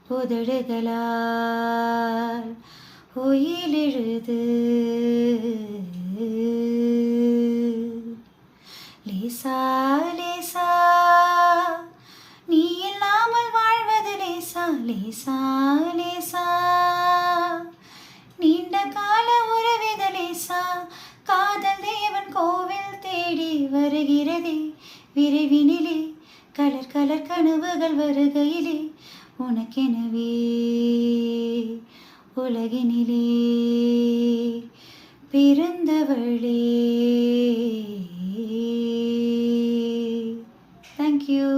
உதடுகளால் உயிலெழுது லேசா லேசா நீ இல்லாமல் வாழ்வது லேசா லேசா லேசா நீண்ட கால உறவித லேசா காதல் தேவன் கோவில் தேடி வருகிறதே விரைவினிலே கலர் கலர் கனவுகள் வருகையிலே உனக்கெனவே உலகினிலே பிறந்தவளே. Thank you.